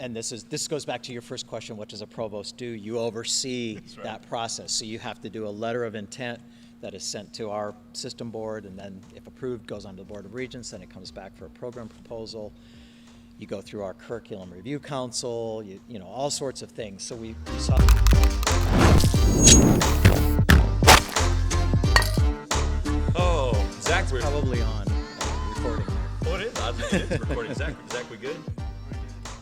and this goes back to your first question, what does a provost do? You oversee that process. So you have to do a letter of intent that is sent to our system board, and then if approved, goes on to the Board of Regents, then it comes back for a program proposal. You go through our curriculum review council, you know, all sorts of things. So we saw. Oh, Zach, we're probably on recording. Oh, it is. I think it is recording. Zach, we good?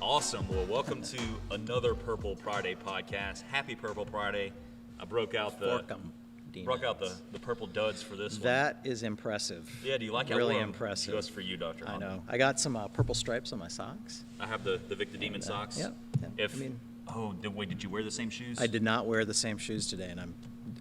Awesome. Well, welcome to another Purple Priday podcast. Happy Purple Friday. I broke out the purple duds for this one. That is impressive. Yeah, do you like it? Really impressive. Just for you, Dr. I Handel. know. I got some purple stripes on my socks. I have the Vic the Demon socks. Yep. Did you wear the same shoes? I did not wear the same shoes today, and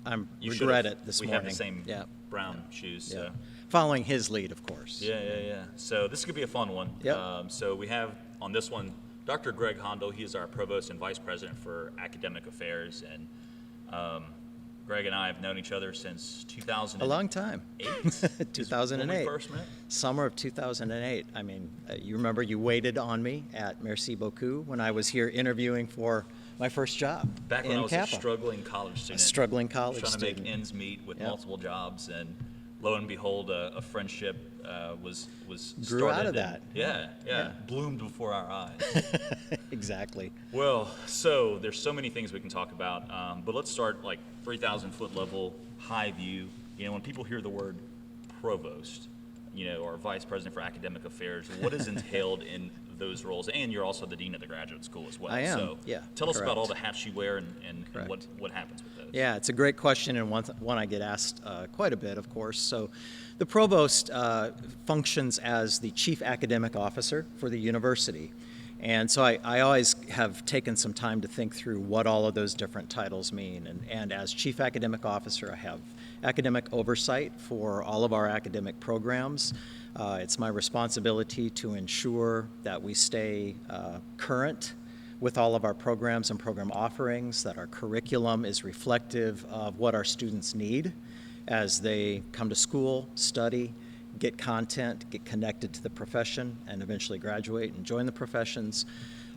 I'm You regret should've. it this we morning. have the same brown shoes. Yeah. So. Following his lead, of course. Yeah. So this could be a fun one. Yep. So we have on this one Dr. Greg Handel. He is our Provost and Vice President for Academic Affairs, and Greg and I have known each other since 2008. A long time. 2008. When we first met. Summer of 2008. I mean, you remember you waited on me at Merci Beaucoup when I was here interviewing for my first job. Back when in I was Kappa. a struggling college student. A struggling college trying student. to make ends meet with multiple jobs, and lo and behold, a friendship was Grew started out of and- that. Yeah, bloomed before our eyes. Exactly. Well, so there's so many things we can talk about, but let's start like 3,000 foot level, high view. You know, when people hear the word provost, you know, or vice president for academic affairs, what is entailed in those roles? And you're also the dean of the graduate school as well. I am, So yeah, tell us about correct. all the hats you wear and Correct. what happens with those. Yeah, it's a great question, and one I get asked quite a bit, of course. So the provost functions as the chief academic officer for the university. And so I always have taken some time to think through what all of those different titles mean. And as chief academic officer, I have academic oversight for all of our academic programs. It's my responsibility to ensure that we stay current with all of our programs and program offerings, that our curriculum is reflective of what our students need as they come to school, study, get content, get connected to the profession, and eventually graduate and join the professions.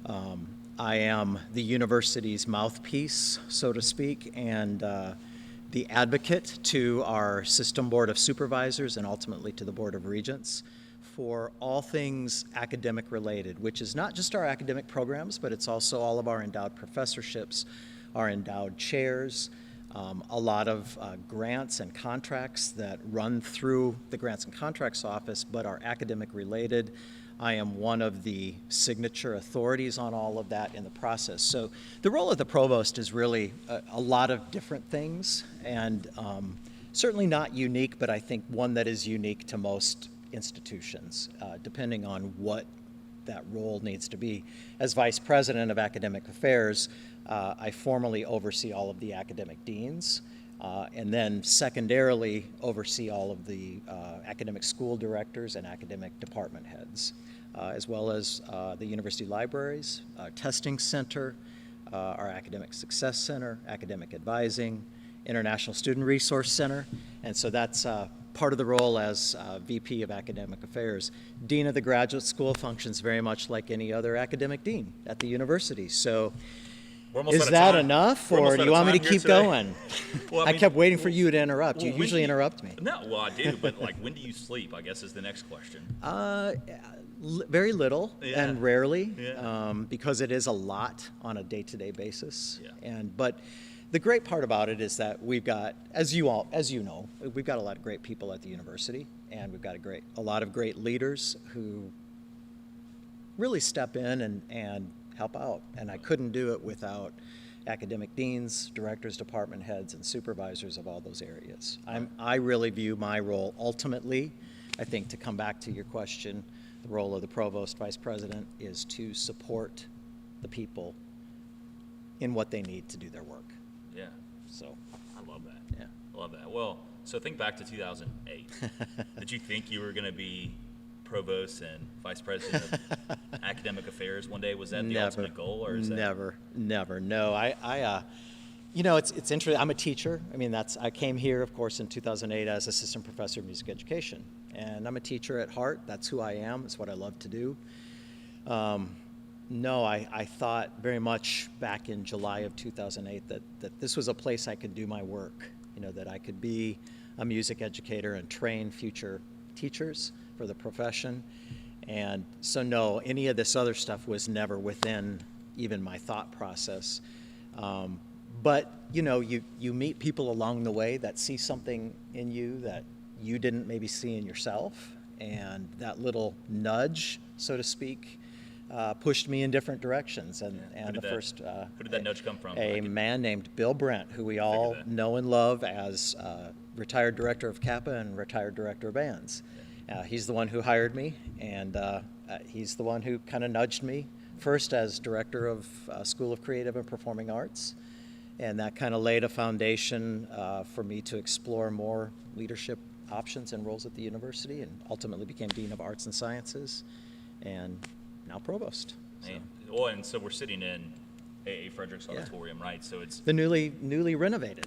I am the university's mouthpiece, so to speak, and the advocate to our system board of supervisors and ultimately to the Board of Regents for all things academic related, which is not just our academic programs, but it's also all of our endowed professorships, our endowed chairs, a lot of grants and contracts that run through the Grants and Contracts Office, but are academic related. I am one of the signature authorities on all of that in the process. So the role of the provost is really a lot of different things, and certainly not unique, but I think one that is unique to most institutions, depending on what that role needs to be. As Vice President of Academic Affairs, I formally oversee all of the academic deans, and then secondarily oversee all of the academic school directors and academic department heads, as well as the university libraries, testing center, our academic success center, academic advising, International Student Resource Center, and so that's part of the role as VP of Academic Affairs. Dean of the Graduate School functions very much like any other academic dean at the university. So is that enough, or do you want me to keep going? Well, I kept waiting for you to interrupt. You usually interrupt me. No, well, I do, but like, when do you sleep, I guess is the next question. Very little and rarely, Yeah. because it is a lot on a day-to-day basis. Yeah. But the great part about it is that we've got, as you know, we've got a lot of great people at the university, and we've got a lot of great leaders who really step in and help out. And I couldn't do it without academic deans, directors, department heads, and supervisors of all those areas. I really view my role ultimately, I think, to come back to your question, the role of the provost vice president is to support the people in what they need to do their work. Yeah. So I love that. Yeah. I love that. Well, so think back to 2008. Did you think you were going to be provost and vice president of academic affairs one day? Was that the ultimate goal, or is that? Never. No, it's interesting. I'm a teacher. I mean, I came here, of course, in 2008 as assistant professor of music education, and I'm a teacher at heart. That's who I am. It's what I love to do. No, I thought very much back in July of 2008 that this was a place I could do my work, that I could be a music educator and train future teachers for the profession. And so no, any of this other stuff was never within even my thought process. But you meet people along the way that see something in you that you didn't maybe see in yourself, and that little nudge, so to speak, pushed me in different directions. And Who did that nudge come from? A man named Bill Brent, who we all know and love as retired director of Kappa and retired director of bands. He's the one who hired me, and he's the one who kind of nudged me first as director of School of Creative and Performing Arts, and that kind of laid a foundation for me to explore more leadership options and roles at the university, and ultimately became Dean of Arts and Sciences, and now Provost. And so we're sitting in a Fredericks Auditorium, right? So it's the newly renovated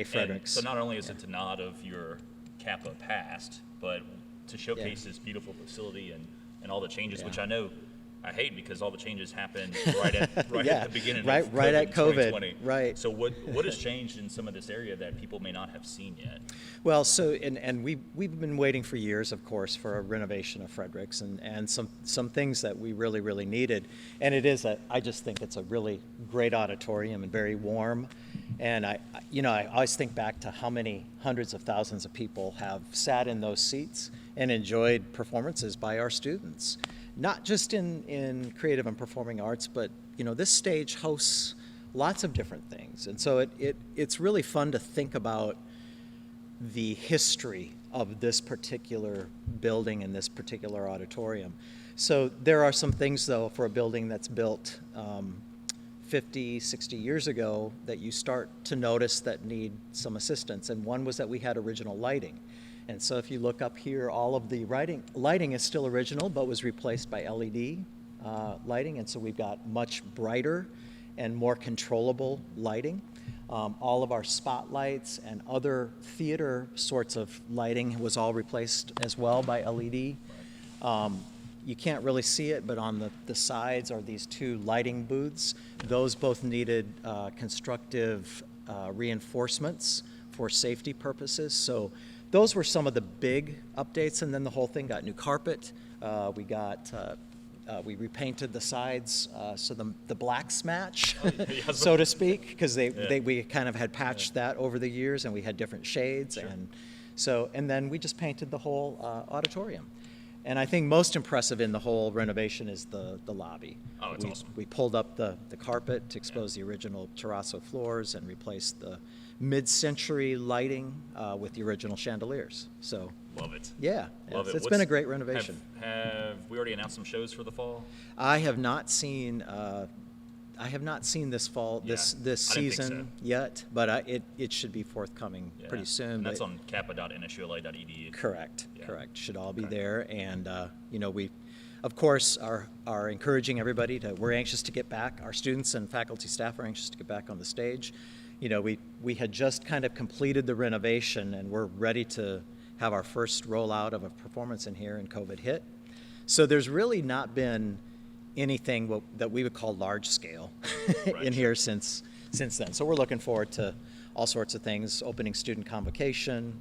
Fredericks. So not only is it to nod of your Kappa past, but to showcase this beautiful facility and all the changes, which I hate because all the changes happened right at the beginning of COVID, right at COVID. 2020. Right. So what has changed in some of this area that people may not have seen yet? Well, so and we've been waiting for years, of course, for a renovation of Fredericks and some things that we really needed. And I just think it's a really great auditorium and very warm. And I always think back to how many hundreds of thousands of people have sat in those seats and enjoyed performances by our students. Not just in creative and performing arts, but this stage hosts lots of different things. And so it's really fun to think about the history of this particular building and this particular auditorium. So there are some things, though, for a building that's built 50, 60 years ago that you start to notice that need some assistance. And one was that we had original lighting. And so if you look up here, all of the lighting is still original, but was replaced by LED lighting. And so we've got much brighter and more controllable lighting. All of our spotlights and other theater sorts of lighting was all replaced as well by LED. You can't really see it, but on the sides are these two lighting booths. Those both needed constructive reinforcements for safety purposes. So those were some of the big updates, and then the whole thing got new carpet. We repainted the sides so the blacks match, so to speak, because we kind of had patched that over the years, and we had different shades, Sure. and then we just painted the whole auditorium. And I think most impressive in the whole renovation is the lobby. Oh, it's awesome. We pulled up the carpet to expose the original terrazzo floors and replaced the mid-century lighting with the original chandeliers. So love it. Yeah, Love it's been a great renovation. Have we already announced some shows for the fall? I have not seen this fall, this season yet, but it should be forthcoming pretty soon. And that's on kappa.nsula.edu. Correct. Yeah. Correct. Should all be there, and we, of course, are encouraging everybody we're anxious to get back. Our students and faculty staff are anxious to get back on the stage. We had just kind of completed the renovation, and we're ready to have our first rollout of a performance in here, and COVID hit. So there's really not been anything that we would call large scale in here since then. So we're looking forward to all sorts of things, opening student convocation.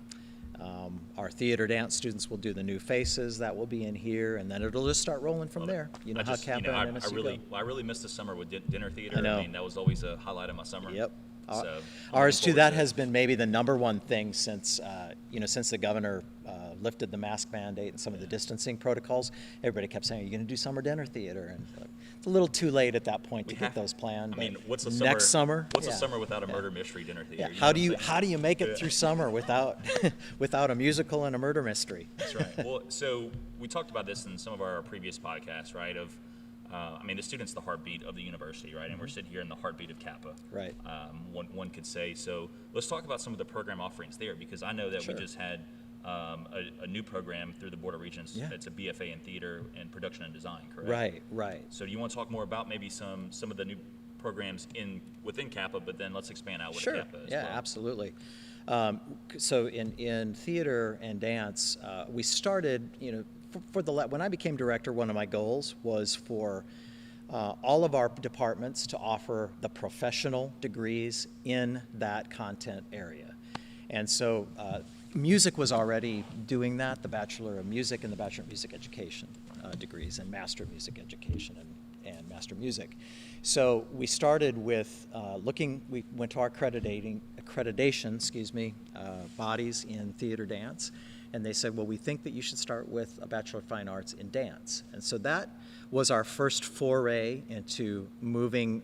Our theater dance students will do the new faces that will be in here, and then it'll just start rolling from there. How Kappa and MSU go. I really missed the summer with dinner theater. I know. I mean, that was always a highlight of my summer. Yep. So Ours too. That has been maybe the number one thing since the governor lifted the mask mandate and some of the distancing protocols. Everybody kept saying, "Are you going to do summer dinner theater?" And it's a little too late at that point to get those planned. I mean, what's a next summer? What's a summer without a murder mystery dinner theater? Yeah. How do you make it through summer without a musical and a murder mystery? That's right. Well, so we talked about this in some of our previous podcasts, right? The student's the heartbeat of the university, right? And we're sitting here in the heartbeat of Kappa. Right. One could say. So let's talk about some of the program offerings there, because I know that we just had a new program through the Board of Regents. Yeah. It's a BFA in Theater and Production and Design, correct? Right. So do you want to talk more about maybe some of the new programs within Kappa, but then let's expand out what Kappa is? Yeah, absolutely. So in theater and dance, we started, when I became director, one of my goals was for all of our departments to offer the professional degrees in that content area. And so music was already doing that, the Bachelor of Music and the Bachelor of Music Education degrees, and Master of Music Education and Master of Music. So we started with we went to our accreditation bodies in theater dance, and they said, well, we think that you should start with a Bachelor of Fine Arts in dance. And so that was our first foray into moving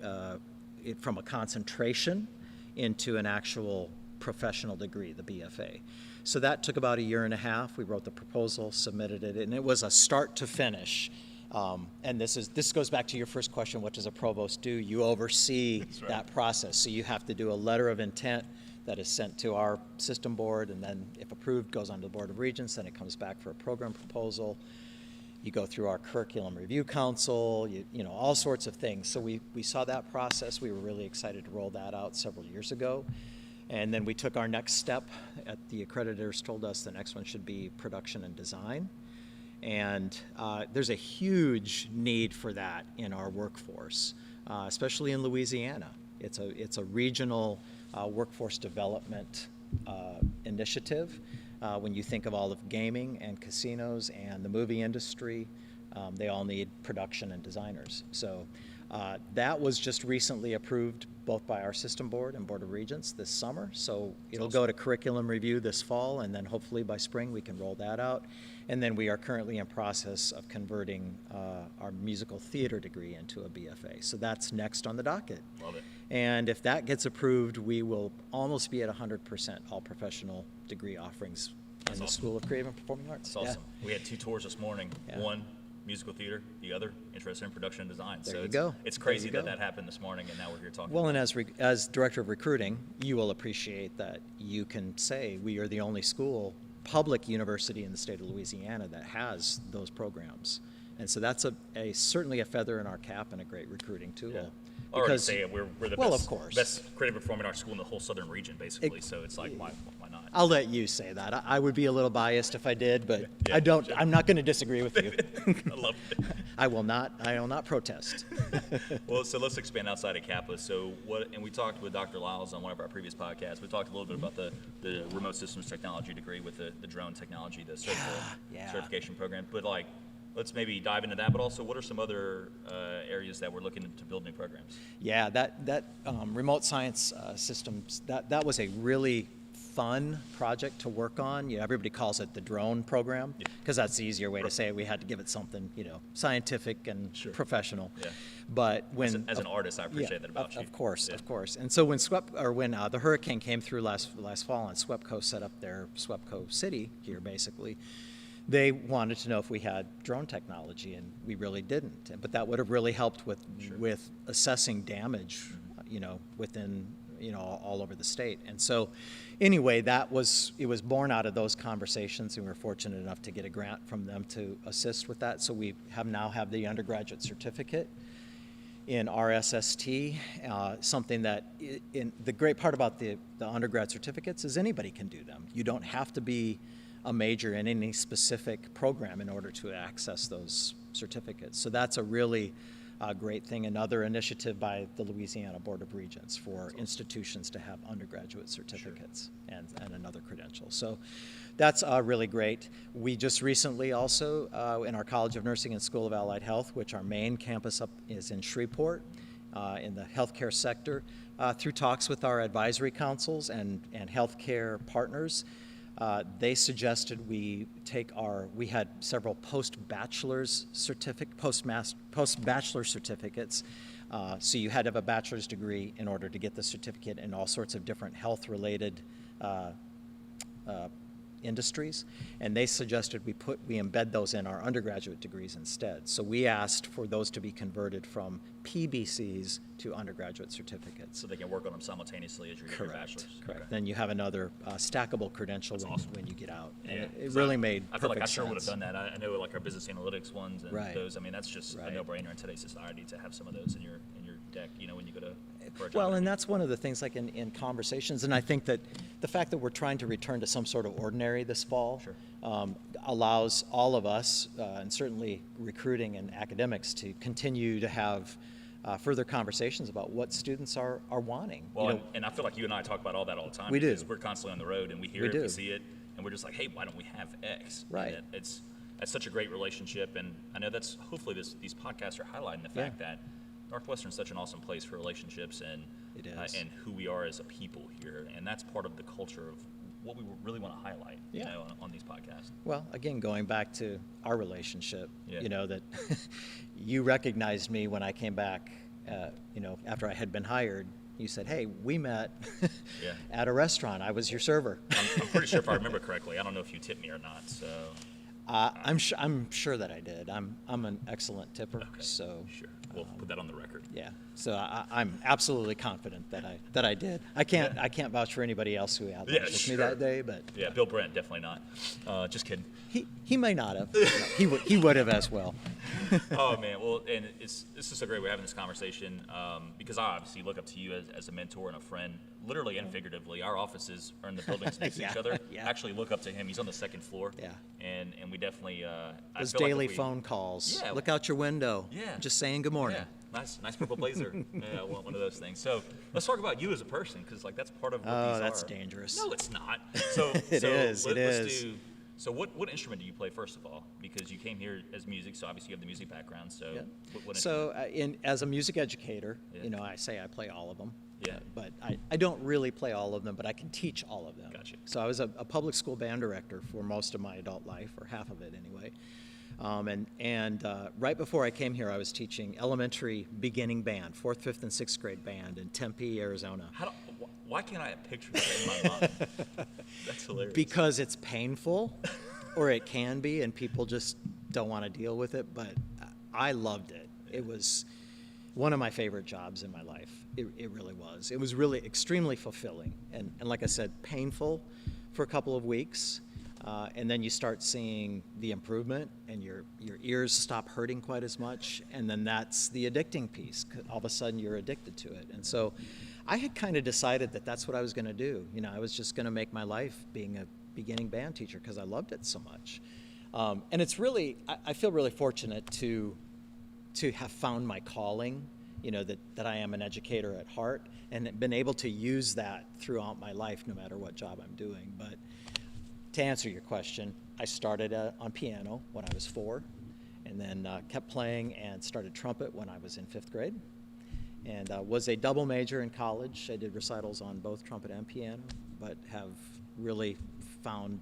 it from a concentration into an actual professional degree, the BFA. So that took about a year and a half. We wrote the proposal, submitted it, and it was a start to finish. And this goes back to your first question, what does a provost do? You oversee that process. So you have to do a letter of intent that is sent to our system board, and then if approved, goes on to the Board of Regents, then it comes back for a program proposal. You go through our curriculum review council, you know, all sorts of things. So we saw that process. We were really excited to roll that out several years ago. And then we took our next step. The accreditors told us the next one should be production and design. And there's a huge need for that in our workforce, especially in Louisiana. It's a regional workforce development initiative. When you think of all of gaming and casinos and the movie industry, they all need production and designers. So that was just recently approved both by our system board and Board of Regents this summer. So it'll go to curriculum review this fall, and then hopefully by spring we can roll that out. And then we are currently in process of converting our musical theater degree into a BFA. So that's next on the docket. Love it. And if that gets approved, we will almost be at 100% all professional degree offerings in the School of Creative and Performing Arts. That's awesome. We had 2 tours this morning. Yeah. One, musical theater. The other, interested in production and design. There you go. It's crazy that happened this morning, and now we're here talking. Well, and as Director of Recruiting, you will appreciate that you can say we are the only public university in the state of Louisiana that has those programs. And so that's certainly a feather in our cap and a great recruiting tool. Yeah. I already say it. We're the of course. best creative performing arts school in the whole southern region, basically. So it's like, why not? I'll let you say that. I would be a little biased if I did, but Yeah, I don't. sure. I'm not going to disagree with you. I love it. I will not protest. Well, so let's expand outside of Kappa. So and we talked with Dr. Lyles on one of our previous podcasts. We talked a little bit about the remote systems technology degree with the drone technology, the certification program. But let's maybe dive into that, but also what are some other areas that we're looking to build new programs? Yeah, that remote science systems, that was a really fun project to work on. You know, everybody calls it the drone program because that's the easier way to say it. We had to give it something, scientific and professional. Yeah. But when as an artist, I appreciate that about you. Of course. And so when the hurricane came through last fall and SWEPCO set up their SWEPCO City here, basically, they wanted to know if we had drone technology, and we really didn't. But that would have really helped with assessing damage, within, all over the state. And so, anyway, it was born out of those conversations, and we were fortunate enough to get a grant from them to assist with that. So we now have the undergraduate certificate in RSST, something that the great part about the undergrad certificates is anybody can do them. You don't have to be a major in any specific program in order to access those certificates. So that's a really great thing, another initiative by the Louisiana Board of Regents for institutions to have undergraduate certificates and another credential. So that's really great. We just recently also, in our College of Nursing and School of Allied Health, which our main campus is in Shreveport, in the healthcare sector, through talks with our advisory councils and healthcare partners, they suggested we had several post-bachelor certificates. So you had to have a bachelor's degree in order to get the certificate in all sorts of different health-related industries, and they suggested we embed those in our undergraduate degrees instead. So we asked for those to be converted from PBCs to undergraduate certificates. So they can work on them simultaneously as you're getting your bachelor's. Correct. Then you have another stackable credential when you get out. Yeah. And it really made perfect sense. I feel like I sure would have done that. I know our business analytics ones and those. I mean, that's just a no-brainer in today's society to have some of those in your deck. When you go to for a job Well, and interview? that's one of the things, like in conversations, and I think that the fact that we're trying to return to some sort of ordinary this fall Sure. allows all of us, and certainly recruiting and academics, to continue to have further conversations about what students are wanting. Well, and I feel like you and I talk about all that all the time. We do. Because we're constantly on the road, and we hear We it, do. we see it, and we're just like, hey, why don't we have X? Right. And that's such a great relationship, and I know that's hopefully these podcasts are highlighting the fact that Northwestern is such an awesome place for relationships and It is. And who we are as a people here, and that's part of the culture of what we really want to highlight, you know, on these podcasts. Well, again, going back to our relationship, Yeah. you know, that you recognized me when I came back, you know, after I had been hired. You said, hey, we met Yeah. at a restaurant. I was your server. I'm pretty sure if I remember correctly. I don't know if you tipped me or not. So I'm sure that I did. I'm an excellent tipper, okay, so sure, we'll put that on the record. yeah. So I'm absolutely confident that I did. I can't vouch for anybody else who had lunch with me that day, but Yeah, Bill Brent definitely not. Just kidding. he may not have. No, he would have as well. Oh man, well, and this is so great we're having this conversation because I obviously look up to you as a mentor and a friend, literally and figuratively. Our offices are in the buildings next to each other. Yeah. Actually, look up to him. He's on the second floor. Yeah. And we definitely Those I feel like daily if we- phone calls. Yeah. Look out your window. Yeah. Just saying good morning. Yeah, nice purple blazer. Yeah, I want one of those things. So let's talk about you as a person, because like that's part of what Oh, these that's are. dangerous. No, it's not. So It is, Let's it is. do. So what instrument do you play first of all? Because you came here as music, so obviously you have the music background. So Yeah. what So as a music educator, Yeah. you know, I say I play all of them. Yeah. But I don't really play all of them, but I can teach all of them. Gotcha. So I was a public school band director for most of my adult life, or half of it anyway. And right before I came here, I was teaching elementary beginning band, 4th, 5th, and 6th grade band in Tempe, Arizona. Why can't I picture that in my mind? That's hilarious. Because it's painful, or it can be, and people just don't want to deal with it, but I loved it. It was one of my favorite jobs in my life. It really was. It was really extremely fulfilling, and like I said, painful for a couple of weeks, and then you start seeing the improvement, and your ears stop hurting quite as much, and then that's the addicting piece. All of a sudden, you're addicted to it, and so I had kind of decided that that's what I was going to do. You know, I was just going to make my life being a beginning band teacher because I loved it so much, and it's really I feel really fortunate to have found my calling. You know, that I am an educator at heart, and been able to use that throughout my life, no matter what job I'm doing. But to answer your question, I started on piano when I was 4, and then kept playing and started trumpet when I was in 5th grade, and was a double major in college. I did recitals on both trumpet and piano, but have really found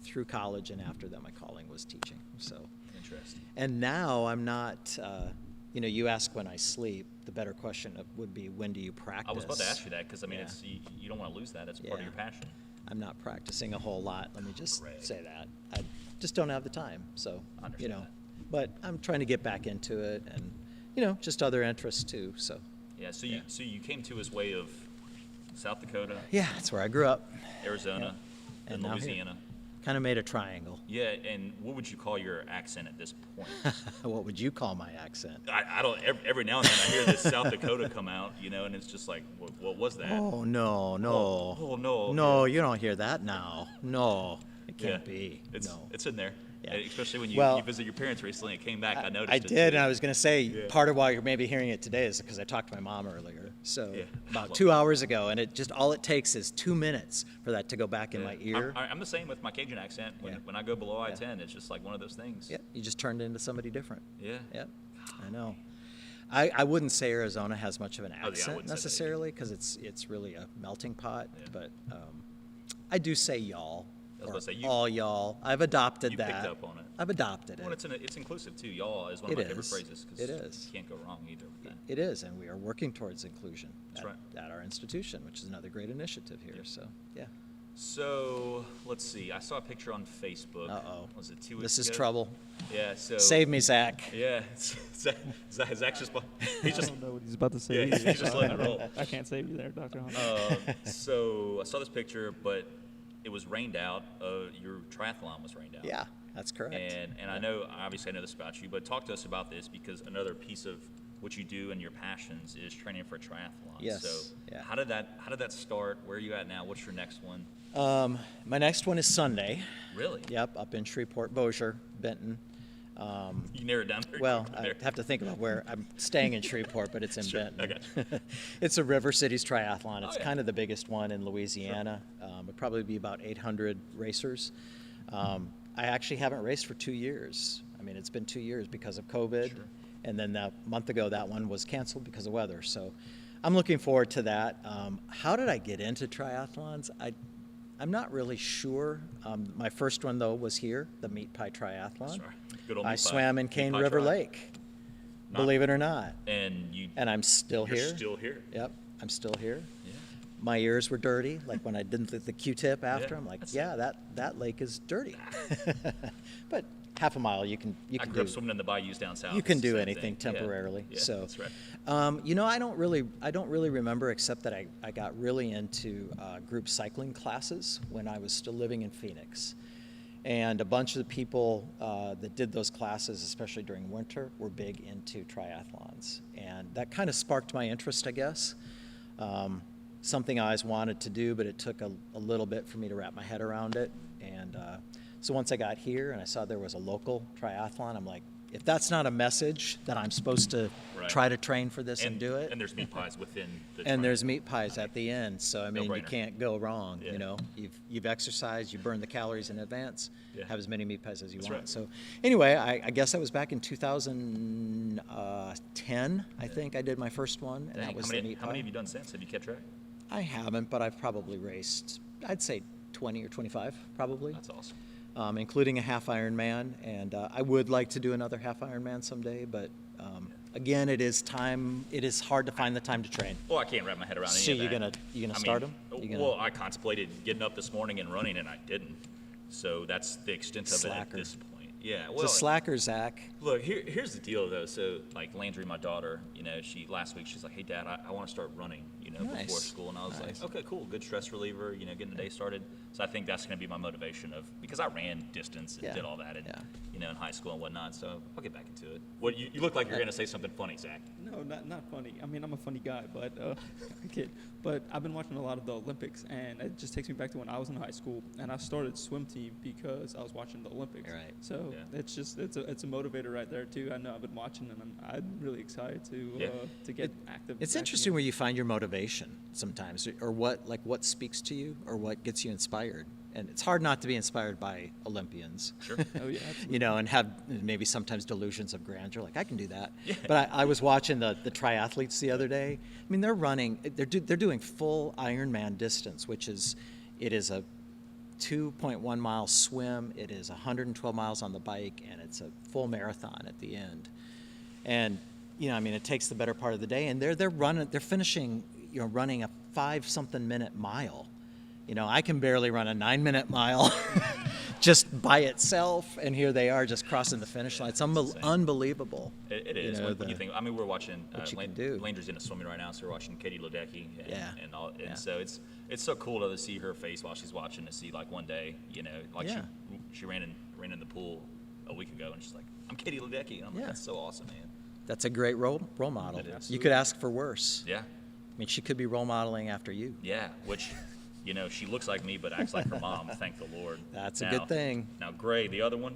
through college and after that my calling was teaching. So, Interesting. and now I'm not, you know, you ask when I sleep, the better question would be, when do you practice? I was about to ask you that because I mean, Yeah. you don't want to lose that. It's part of Yeah. your passion. I'm not practicing a whole lot, let me just Great. say that. I just don't have the time, so, I you understand know. that. But I'm trying to get back into it, and, you know, just other interests too, so. Yeah. So Yeah. you came to us way of South Dakota, Yeah, that's where I grew up. Arizona, And and now here. Louisiana. Kind of made a triangle. Yeah. And what would you call your accent at this point? What would you call my accent? I don't. Every now and then I hear this South Dakota come out, you know, and it's just like, what was that? Oh, no. Oh, no. No, you don't hear that now. No, it Yeah. can't be. It's No. it's in there. Yeah. Especially when you, Well, you visit your parents recently. It came back. I noticed. I it did, too. and I was going to say, Yeah. part of why you're maybe hearing it today is because I talked to my mom earlier. So Yeah. about 2 hours ago, and all it takes is 2 minutes for that to go back in my ear. I'm the same with my Cajun accent. Yeah. When I go below Yeah. I-10, it's just like one of those things. Yeah, you just turned into somebody different. Yeah. Yep, I know. I wouldn't say Arizona has much of an Oh, yeah, I accent wouldn't say that either. necessarily, because it's really a melting pot. Yeah. But I do say y'all. I was or about to say, you- all y'all. I've adopted You that. picked up on it. I've adopted Well, it. it's inclusive too. Y'all is one of It my favorite is. phrases because It is. you can't go wrong either with that. It is, and we are working towards inclusion That's right. at our institution, which is another great initiative here. Yeah. So, yeah. So let's see. I saw a picture on Facebook. Uh-oh. Was it 2 weeks This is ago? trouble. Yeah. So Save me, Zach. Yeah. Zach just he's I just don't know what he's about to say. Yeah, he's just letting it roll. I can't save you there, Dr. Hunt. So I saw this picture, but it was rained out. Your triathlon was rained out. Yeah, that's correct. And I know, obviously I know this about you, but talk to us about this because another piece of what you do and your passions is training for triathlon. Yes, So yeah. how did that start? Where are you at now? What's your next one? My next one is Sunday. Really? Yep, up in Shreveport, Bossier, Benton. You narrowed it down very Well, quickly I there. have to think about where I'm staying in Shreveport, but it's in Sure, Benton. okay. It's a River Cities Triathlon. It's Oh, yeah. kind of the biggest one in Louisiana. It'll probably be about 800 racers. I actually haven't raced for 2 years. I mean, it's been 2 years because of COVID. Sure. And then a month ago, that one was canceled because of weather. So I'm looking forward to that. How did I get into triathlons? I'm not really sure. My first one, though, was here, the Meat Pie Triathlon. Sorry. Good old I Meat Pie. swam in Meat Cane Pie River Tri. Lake, Not- believe it or not. And And I'm still you're here. still here. Yep, I'm still here. Yeah. My ears were dirty, like when I didn't the Q-tip after. Yeah, I'm like, that's yeah, that lake is dirty. But half a mile, you can I grew up swimming in the bayous down south. you can It's the do same anything thing. Yeah. temporarily. Yeah, So, that's right. I don't really remember, except that I got really into group cycling classes when I was still living in Phoenix, and a bunch of the people that did those classes, especially during winter, were big into triathlons, and that kind of sparked my interest, I guess. Something I always wanted to do, but it took a little bit for me to wrap my head around it, and so once I got here and I saw there was a local triathlon, I'm like, if that's not a message that I'm supposed to Right. try to train for this and do it. And there's meat pies within the And tri- there's meat pies at the end, so I mean, you No-brainer. can't go wrong. Yeah. You know, you've exercised, you burn the calories in advance, Yeah. have as many meat pies as you That's want. right. So anyway, I guess that was back in 2010. I think I did my first one, and Dang, that was how the many, meat how pie. many have you done since? Have you kept track? I haven't, but I've probably raced, I'd say 20 or 25, probably. That's awesome. Including a half Ironman, and I would like to do another half Ironman someday, but again, it is hard to find the time to train. Well, I can't wrap my head around any So of you that. gonna I start mean, 'em? You gonna- Well, I contemplated getting up this morning and running, and I didn't. So that's the extent of it Slacker. at this point. Yeah. It's Well, a slacker, Zach. look, here's the deal, though. So, like Landry, my daughter, last week she's like, "Hey, Dad, I want to start running, before Nice. school." And I was Nice. like, "Okay, cool, good stress reliever, getting the day started." So I think that's going to be my motivation because I ran distance and Yeah. did all that, Yeah. in high school and whatnot. So I'll get back into it. What you look like you're going to say something funny, Zach. No, not funny. I mean, I'm a funny guy, but I kid. But I've been watching a lot of the Olympics, and it just takes me back to when I was in high school, and I started swim team because I was watching the Olympics. Right. So Yeah. it's a motivator right there too. I know I've been watching, and I'm really excited Yeah. to get active. It's back interesting again. where you find your motivation sometimes, or what speaks to you, or what gets you inspired. And it's hard not to be inspired by Olympians. Sure. Oh yeah. Absolutely. And have maybe sometimes delusions of grandeur, like I can do that. Yeah. But I was watching the triathletes the other day. I mean, they're doing full Ironman distance, it is a 2.1 mile swim, it is 112 miles on the bike, and it's a full marathon at the end. And it takes the better part of the day, and they're finishing, running a 5-something minute mile. I can barely run a 9-minute mile just by itself, and here they are just crossing the finish line. It's insane. unbelievable. It is. When you think, we're watching. what you can do. Landry's into swimming right now, so we're watching Katie Ledecky. And, Yeah. And all. And Yeah. so it's so cool to see her face while she's watching. To see like one day, like Yeah. she ran in the pool a week ago, and she's like, "I'm Katie Ledecky," and I'm like, Yeah. "That's so awesome, man." That's a great role model. It is. You could ask for worse. Yeah. I mean, she could be role modeling after you. Yeah. Which. She looks like me, but acts like her mom. Thank the Lord. That's a good thing. Now, Gray, the other one,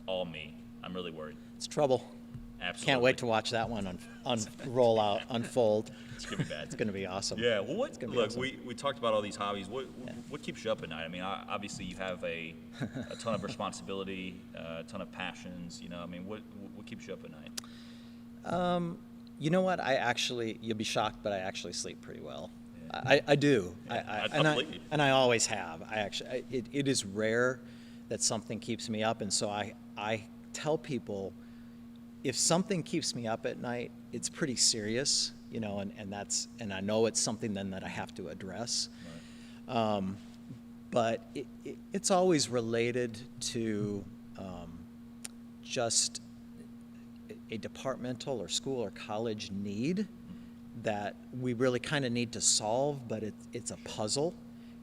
all me. I'm really worried. It's trouble. Absolutely. Can't wait to watch that one roll out, unfold. It's gonna be bad. It's going to be awesome. Yeah. Well, gonna be look, awesome. we talked about all these hobbies. What keeps you up at night? I mean, obviously you have a ton of responsibility, a ton of passions. What keeps you up at night? You know what? You'll be shocked, but I actually sleep pretty well. I do. Yeah, I and believe you. and I always have. It is rare that something keeps me up, and so I tell people, if something keeps me up at night, it's pretty serious, and I know it's something then that I have to address. Right. But it's always related to just a departmental or school or college need that we really kind of need to solve, but it's a puzzle.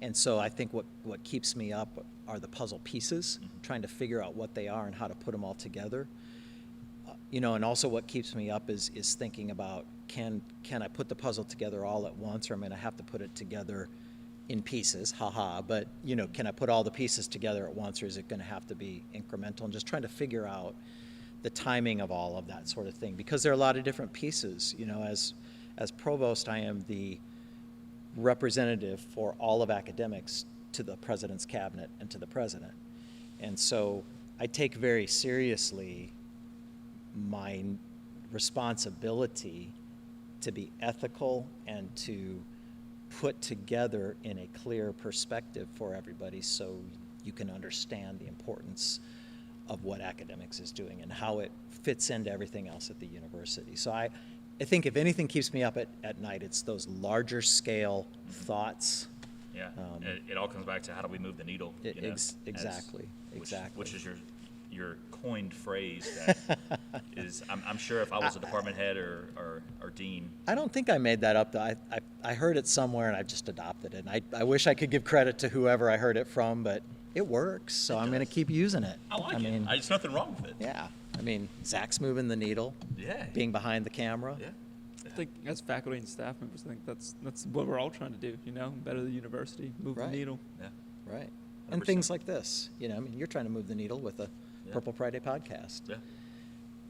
And so I think what keeps me up are the puzzle pieces, trying to figure out what they are and how to put them all together. And also what keeps me up is thinking about, can I put the puzzle together all at once, or am I going to have to put it together in pieces, but, can I put all the pieces together at once, or is it going to have to be incremental? And just trying to figure out the timing of all of that sort of thing, because there are a lot of different pieces. As provost, I am the representative for all of academics to the president's cabinet and to the president. And so I take very seriously my responsibility to be ethical and to put together in a clear perspective for everybody, so you can understand the importance of what academics is doing and how it fits into everything else at the university. So I think if anything keeps me up at night, it's those larger scale thoughts. Yeah, it all comes back to how do we move the needle? Exactly. Which is your coined phrase that is, I'm sure if I was a department head or dean. I don't think I made that up, though. I heard it somewhere and I just adopted it. And I wish I could give credit to whoever I heard it from, but it works, so I'm going to keep using it. I like it. There's nothing wrong with it. Yeah. Zach's moving the needle. Yeah. Being behind the camera. Yeah. I think as faculty and staff members, I think that's what we're all trying to do, better the university, move the needle. Yeah. Right. And 100%. things like this, you're trying to move the needle with a Purple Priday podcast. Yeah.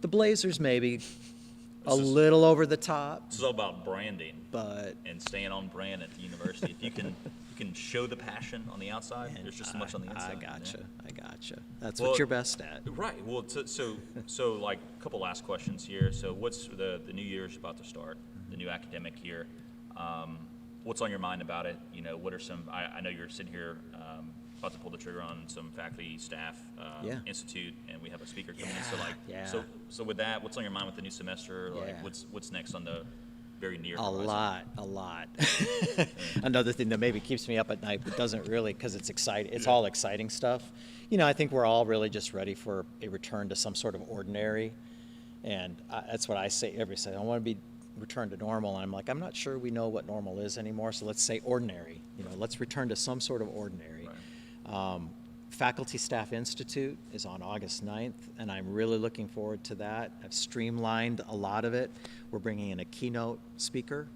The Blazers maybe a is- little over the top, This is all about branding but and staying on brand at the university. If you can show the passion on the outside, there's just so much on the inside. I gotcha. That's Well, what you're best at. Right. Well, so like a couple last questions here. So what's the new year's about to start, the new academic year. What's on your mind about it? What are some, I know you're sitting here about to pull the trigger on some faculty, staff, institute, and we have a speaker coming in. So with that, what's on your mind with the new semester? What's next on the very near horizon? A lot. Another thing that maybe keeps me up at night, but doesn't really, because it's exciting. It's all exciting stuff. I think we're all really just ready for a return to some sort of ordinary, and that's what I say every day. I want to be returned to normal, and I'm like, I'm not sure we know what normal is anymore, so let's say ordinary. Let's return to some sort of ordinary. Right. Faculty Staff Institute is on August 9th, and I'm really looking forward to that. I've streamlined a lot of it. We're bringing in a keynote speaker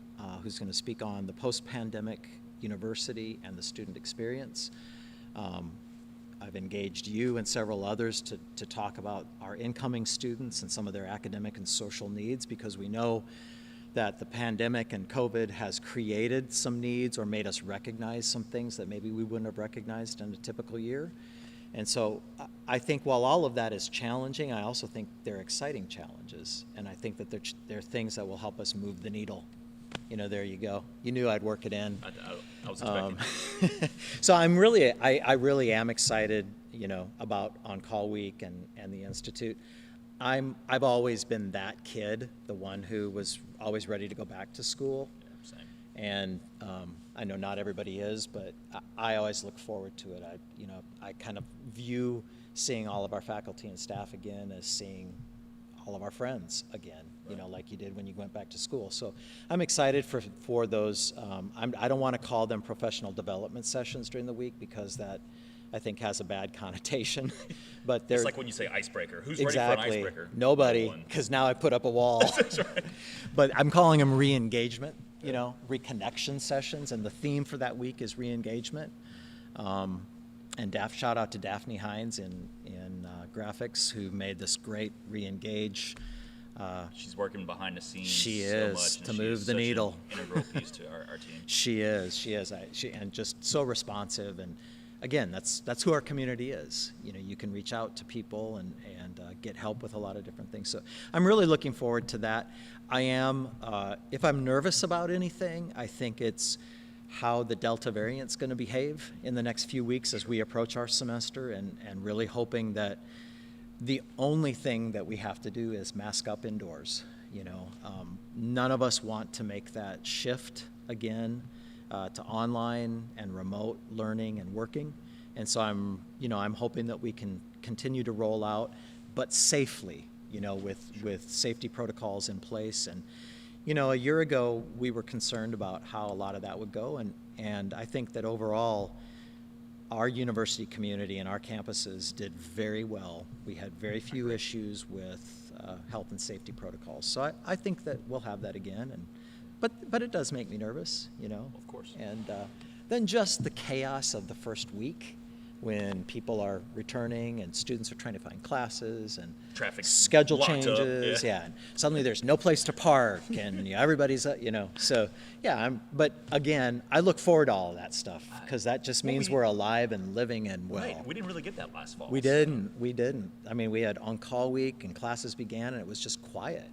who's going to speak on the post-pandemic university and the student experience. I've engaged you and several others to talk about our incoming students and some of their academic and social needs, because we know that the pandemic and COVID has created some needs or made us recognize some things that maybe we wouldn't have recognized in a typical year. And so I think while all of that is challenging, I also think they're exciting challenges. And I think that they're things that will help us move the needle. There you go. You knew I'd work it in. I was expecting. So I really am excited, about On-Call Week and the Institute. I've always been that kid, the one who was always ready to go back to school. Yeah, same. And I know not everybody is, but I always look forward to it. I kind of view seeing all of our faculty and staff again as seeing all of our friends again, like you did when you went back to school. So I'm excited for those. I don't want to call them professional development sessions during the week, because that, I think, has a bad connotation. But they're It's like when you say icebreaker. Who's exactly ready for an icebreaker? nobody, No one. because now I put up a wall. That's right. But I'm calling them re-engagement, reconnection sessions, and the theme for that week is re-engagement. And shout out to Daphne Hines in graphics, who made this great re-engage. She's working behind the scenes. She so is, much, to and move she's the such needle. An integral piece to our team. She is, and just so responsive. And again, that's who our community is. You can reach out to people and get help with a lot of different things. So I'm really looking forward to that. I am, if I'm nervous about anything, I think it's how the Delta variant's going to behave in the next few weeks as we approach our semester, and really hoping that the only thing that we have to do is mask up indoors. None of us want to make that shift again to online and remote learning and working. And so I'm hoping that we can continue to roll out, but safely, with safety protocols in place. And, a year ago, we were concerned about how a lot of that would go. And I think that overall, our university community and our campuses did very well. We had very few issues with health and safety protocols. So I think that we'll have that again, but it does make me nervous, you know. Of course. And then just the chaos of the first week, when people are returning and students are trying to find classes and Traffic's schedule locked up, changes, yeah. and suddenly there's no place to park, and everybody's, so yeah. But again, I look forward to all of that stuff because that just means we're alive and living and well. Right. We didn't really get that last fall. We didn't. I mean, we had on-call week and classes began, and it was just quiet,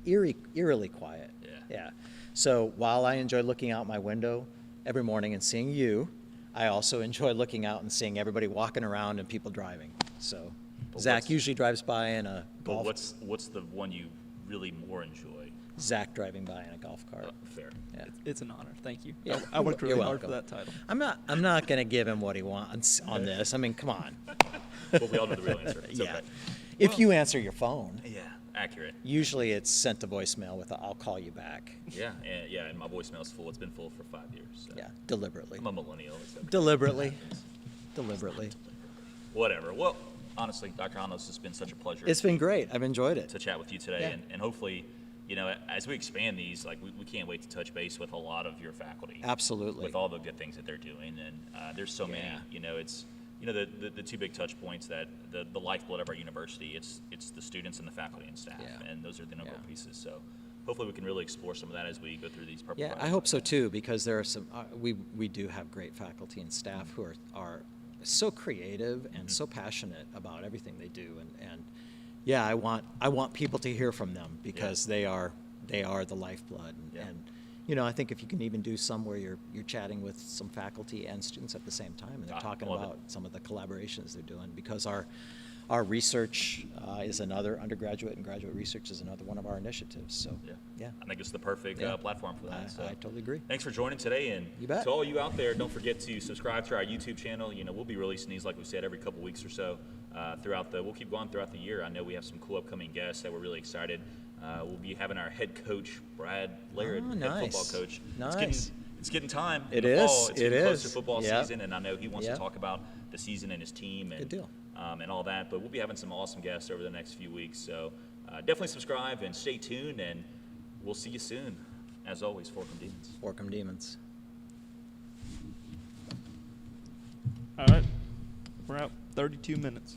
eerily quiet. Yeah. So while I enjoy looking out my window every morning and seeing you, I also enjoy looking out and seeing everybody walking around and people driving. So Zach usually drives by in a But golf. what's the one you really more enjoy? Zach driving by in a golf cart. Fair. Yeah. It's an honor. Thank you. Yeah. I worked You're really hard for welcome. that title. I'm not going to give him what he wants on this. I mean, come on. But we all know the real answer. It's Yeah. okay. If you answer your phone, Yeah, accurate. usually it's sent to voicemail with a "I'll call you back." Yeah, and my voicemail's full. It's been full for 5 years. So. Yeah, deliberately. I'm a millennial. It's okay. Deliberately. Whatever. Well, honestly, Dr. Hanos, it's been such a pleasure It's been great. I've enjoyed it. to chat with you today, Yeah. and hopefully, as we expand these, like we can't wait to touch base with a lot of your faculty. Absolutely. With all the good things that they're doing, and there's so many. It's the two big touch points that the lifeblood of our university. It's the students and the faculty and staff, Yeah. and those are the integral Yeah. pieces. So hopefully we can really explore some of that as we go through these Purple Yeah, Fridays. I hope so too, because there are some, we do have great faculty and staff who are so creative and so passionate about everything they do, and yeah, I want people to hear from them because they are the lifeblood, and I think if you can even do some where you're chatting with some faculty and students at the same time, and they're talking love it. about some of the collaborations they're doing, because our research is another, undergraduate and graduate research is another one of our initiatives. So yeah. I think it's the perfect Yeah. platform for that. I totally agree. Thanks for joining today, and You bet. to all you out there, don't forget to subscribe to our YouTube channel. We'll be releasing these, like we said, every couple weeks or so we'll keep going throughout the year. I know we have some cool upcoming guests that we're really excited. We'll be having our head coach, Brad Laird, Oh, head nice. football coach. Nice. It's getting time. It in the is. fall. It's It getting close is. to football Yep. season, and I know he wants Yep. to talk about the season and his team and Good deal. and all that. But we'll be having some awesome guests over the next few weeks. So definitely subscribe and stay tuned, and we'll see you soon. As always, Forkum Demons. Forkum Demons. All right. We're out 32 minutes.